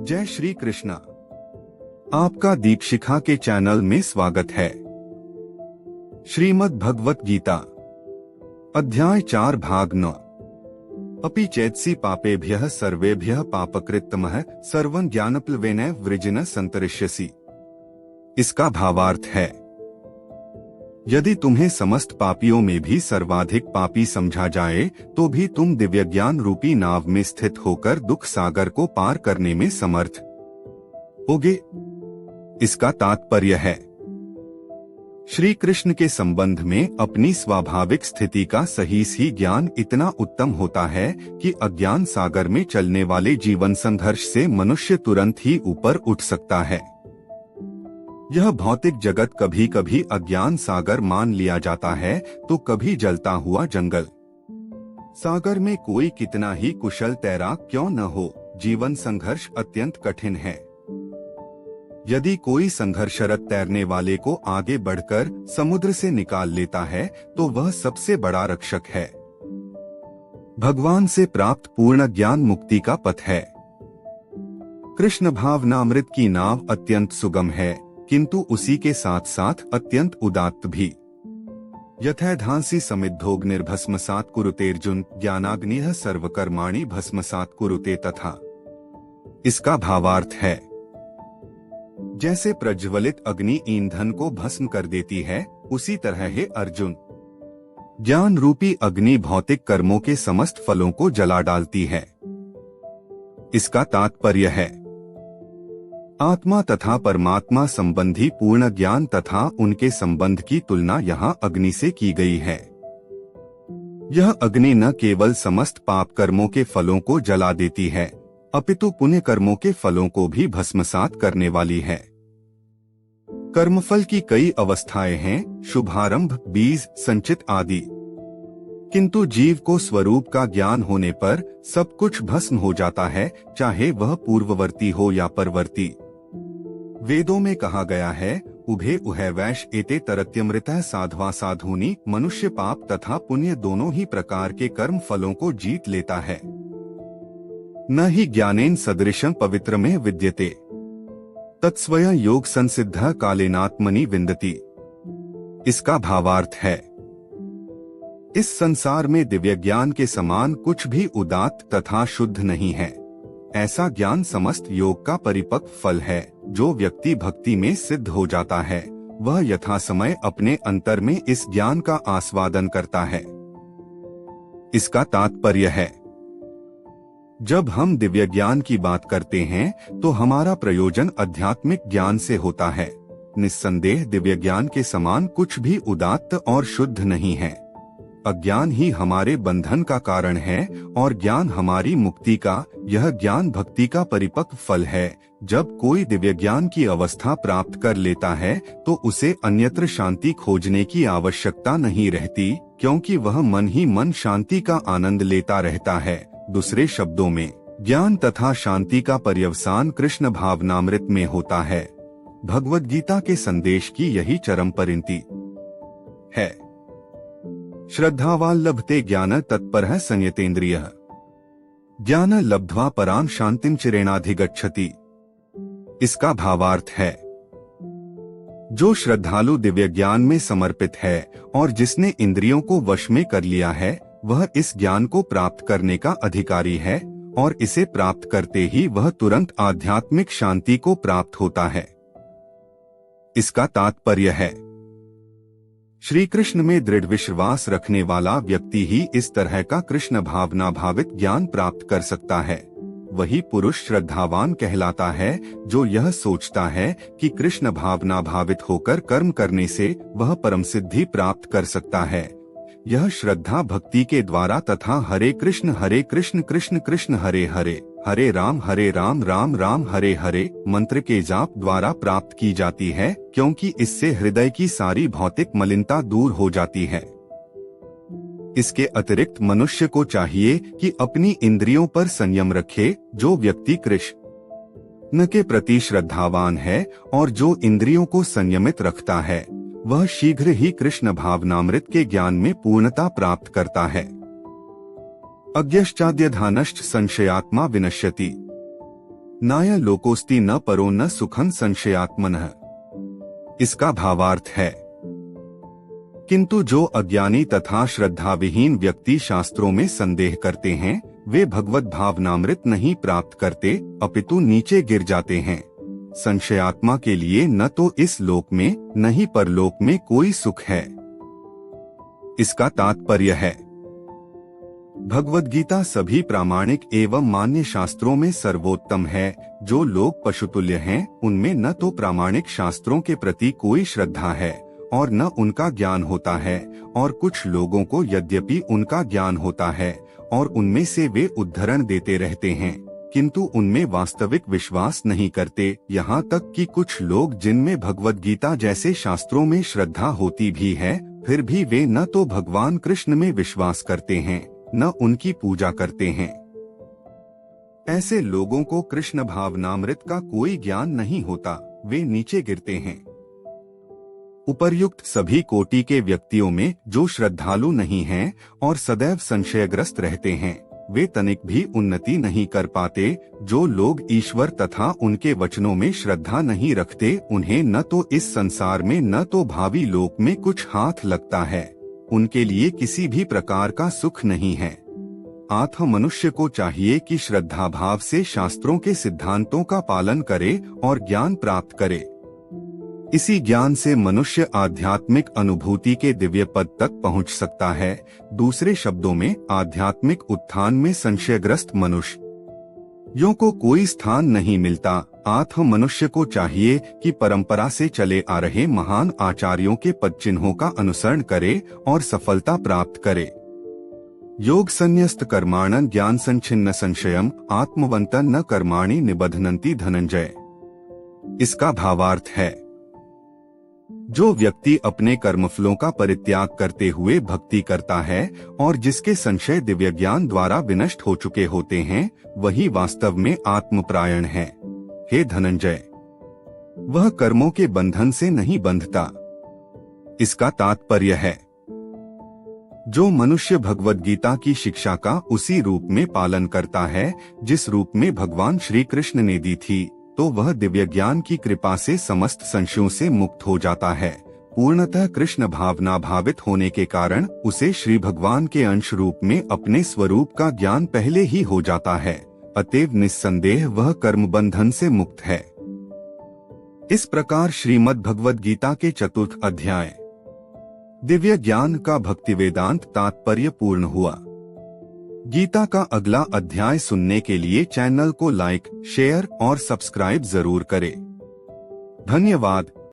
जय श्री कृष्णा। आपका दीक्षिखा के चैनल में स्वागत है। श्रीमद् भगवत गीता अध्याय 4 भाग 9। अपि चेत्सि पापेभ्यः सर्वेभ्यः पापकृत्तमः सर्वं ज्ञानप्लवेन वृजिन संतरिष्यसि। इसका भावार्थ है, यदि तुम्हें समस्त पापियों में भी सर्वाधिक पापी समझा जाए तो भी तुम दिव्य ज्ञान रूपी नाव में स्थित होकर दुख सागर को पार करने में समर्थ होगे। इसका तात्पर्य है, श्री कृष्ण के संबंध में अपनी स्वाभाविक स्थिति का सही ज्ञान इतना उत्तम होता है कि अज्ञान सागर में चलने वाले जीवन संघर्ष से मनुष्य तुरंत ही ऊपर उठ सकता है। यह भौतिक जगत कभी कभी अज्ञान सागर मान लिया जाता है तो कभी जलता हुआ जंगल। सागर में कोई कितना ही कुशल तैराक क्यों न हो, जीवन संघर्ष अत्यंत कठिन है। यदि कोई संघर्षरत तैरने वाले को आगे बढ़कर समुद्र से निकाल लेता है तो वह सबसे बड़ा रक्षक है। भगवान से प्राप्त पूर्ण ज्ञान मुक्ति का पथ है। कृष्ण भावनामृत की नाव अत्यंत सुगम है, किंतु उसी के साथ साथ अत्यंत उदात्त भी। यथैधांसि समिद्धोऽग्निर्भस्मसात् कुरुतेर्जुन ज्ञानाग्निः सर्वकर्माणि भस्मसात् कुरुते तथा। इसका भावार्थ है, जैसे प्रज्वलित अग्नि ईंधन को भस्म कर देती है, उसी तरह हे अर्जुन, ज्ञान रूपी अग्नि भौतिक कर्मों के समस्त फलों को जला डालती है। इसका तात्पर्य है, आत्मा तथा परमात्मा संबंधी पूर्ण ज्ञान तथा उनके संबंध की तुलना यहाँ अग्नि से की गई है। यह अग्नि न केवल समस्त पाप कर्मों के फलों को जला देती है, अपितु पुण्य कर्मों के फलों को भी भस्मसात करने वाली है। कर्मफल की कई अवस्थाएं हैं, शुभारंभ, बीज, संचित आदि। किंतु जीव को स्वरूप का ज्ञान होने पर सब कुछ भस्म हो जाता है, चाहे वह पूर्ववर्ती हो या परवर्ती। वेदों में कहा गया है, उभे उभयवैश एते तरत्यमृतः साध्वा साधूनि। मनुष्य पाप तथा पुण्य दोनों ही प्रकार के कर्म फलों को जीत लेता है। न ही ज्ञानेन सदृशं पवित्र में विद्यते तत्स्वयं योग संसिद्ध कालेनात्मनि विन्दति। इसका भावार्थ है, इस संसार में दिव्य ज्ञान के समान कुछ भी उदात्त तथा शुद्ध नहीं है। ऐसा ज्ञान समस्त योग का परिपक्व फल है। जो व्यक्ति भक्ति में सिद्ध हो जाता है, वह यथा समय अपने अंतर में इस ज्ञान का आस्वादन करता है। इसका तात्पर्य है, जब हम दिव्य ज्ञान की बात करते हैं तो हमारा प्रयोजन आध्यात्मिक ज्ञान से होता है। निस्संदेह दिव्य ज्ञान के समान कुछ भी उदात्त और शुद्ध नहीं है। अज्ञान ही हमारे बंधन का कारण है और ज्ञान हमारी मुक्ति का। यह ज्ञान भक्ति का परिपक्व फल है। जब कोई दिव्य ज्ञान की अवस्था प्राप्त कर लेता है तो उसे अन्यत्र शांति खोजने की आवश्यकता नहीं रहती, क्योंकि वह मन ही मन शांति का आनंद लेता रहता है। दूसरे शब्दों में, ज्ञान तथा शांति का पर्यवसान कृष्ण भावनामृत में होता है। भगवद गीता के संदेश की यही चरम परिणति है। श्रद्धावान् लभते ज्ञान तत्परः संयतेन्द्रियः ज्ञान लब्ध्वा परां शांतिं चिरेणाधिगच्छति। इसका भावार्थ है, जो श्रद्धालु दिव्य ज्ञान में समर्पित है और जिसने इंद्रियों को वश में कर लिया है, वह इस ज्ञान को प्राप्त करने का अधिकारी है और इसे प्राप्त करते ही वह तुरंत आध्यात्मिक शांति को प्राप्त होता है। इसका तात्पर्य है, श्री कृष्ण में दृढ़ विश्वास रखने वाला व्यक्ति ही इस तरह का कृष्ण भावना भावित ज्ञान प्राप्त कर सकता है। वही पुरुष श्रद्धावान कहलाता है, जो यह सोचता है कि कृष्ण भावना भावित होकर कर्म करने से वह परम सिद्धि प्राप्त कर सकता है। यह श्रद्धा भक्ति के द्वारा तथा हरे कृष्ण कृष्ण कृष्ण हरे हरे, हरे राम राम राम हरे हरे मंत्र के जाप द्वारा प्राप्त की जाती है, क्योंकि इससे हृदय की सारी भौतिक मलिनता दूर हो जाती है। इसके अतिरिक्त मनुष्य को चाहिए कि अपनी इंद्रियों पर संयम रखे। जो व्यक्ति कृष्ण के प्रति श्रद्धावान है और जो इंद्रियों को संयमित रखता है, वह शीघ्र ही कृष्ण भावनामृत के ज्ञान में पूर्णता प्राप्त करता है। अज्ञश्चाद्यधानश्च संशयात्मा विनश्यति। नाय लोकोस्ति न परो न सुखं संशयात्मनः। इसका भावार्थ है, किंतु जो अज्ञानी तथा श्रद्धाविहीन व्यक्ति शास्त्रों में संदेह करते हैं, वे भगवत भावनामृत नहीं प्राप्त करते, अपितु नीचे गिर जाते हैं। संशयात्मा के लिए न तो इस लोक में न ही परलोक में कोई सुख है। इसका तात्पर्य है, भगवद गीता सभी प्रामाणिक एवं मान्य शास्त्रों में सर्वोत्तम है। जो लोग पशुतुल्य हैं, उनमें न तो प्रामाणिक शास्त्रों के प्रति कोई श्रद्धा है और न उनका ज्ञान होता है, और कुछ लोगों को यद्यपि उनका ज्ञान होता है और उनमें से वे उद्धरण देते रहते हैं, किंतु उनमें वास्तविक विश्वास नहीं करते। यहाँ तक कि कुछ लोग जिनमें भगवद गीता जैसे शास्त्रों में श्रद्धा होती भी है, फिर भी वे न तो भगवान कृष्ण में विश्वास करते हैं न उनकी पूजा करते हैं। ऐसे लोगों को कृष्ण भावनामृत का कोई ज्ञान नहीं होता, वे नीचे गिरते हैं। उपर्युक्त सभी कोटि के व्यक्तियों में जो श्रद्धालु नहीं हैं और सदैव संशयग्रस्त रहते हैं, वे तनिक भी उन्नति नहीं कर पाते। जो लोग ईश्वर तथा उनके वचनों में श्रद्धा नहीं रखते, उन्हें न तो इस संसार में न तो भावी लोक में कुछ हाथ लगता है। उनके लिए किसी भी प्रकार का सुख नहीं है। आत्म मनुष्य को चाहिए कि श्रद्धा भाव से शास्त्रों के सिद्धांतों का पालन करे और ज्ञान प्राप्त करे। इसी ज्ञान से मनुष्य आध्यात्मिक अनुभूति के दिव्य पद तक पहुंच सकता है। दूसरे शब्दों में, आध्यात्मिक उत्थान में संशयग्रस्त मनुष्य यों को कोई स्थान नहीं मिलता। आत्म मनुष्य को चाहिए कि परंपरा से चले आ रहे महान आचार्यों के पद चिन्हों का अनुसरण करे और सफलता प्राप्त करे। योग संन्यस्त कर्माणं ज्ञान संच्छिन्न संशयम आत्मवंतं न कर्माणि निबध्नन्ति धनंजय। इसका भावार्थ है, जो व्यक्ति अपने कर्मफलों का परित्याग करते हुए भक्ति करता है और जिसके संशय दिव्य ज्ञान द्वारा विनष्ट हो चुके होते हैं, वही वास्तव में आत्मपरायण है। हे धनंजय, वह कर्मों के बंधन से नहीं बंधता। इसका तात्पर्य है, जो मनुष्य भगवद गीता की शिक्षा का उसी रूप में पालन करता है जिस रूप में भगवान श्री कृष्ण ने दी थी, तो वह दिव्य ज्ञान की कृपा से समस्त संशयों से मुक्त हो जाता है। पूर्णतः कृष्ण भावना भावित होने के कारण उसे श्री भगवान के अंश रूप में अपने स्वरूप का ज्ञान पहले ही हो जाता है। अतएव निस्संदेह वह कर्म बंधन से मुक्त है। इस प्रकार श्रीमद् भगवद गीता के चतुर्थ अध्याय दिव्य ज्ञान का भक्ति वेदांत तात्पर्य पूर्ण हुआ। गीता का अगला अध्याय सुनने के लिए चैनल को लाइक, शेयर और सब्सक्राइब जरूर करें। धन्यवाद।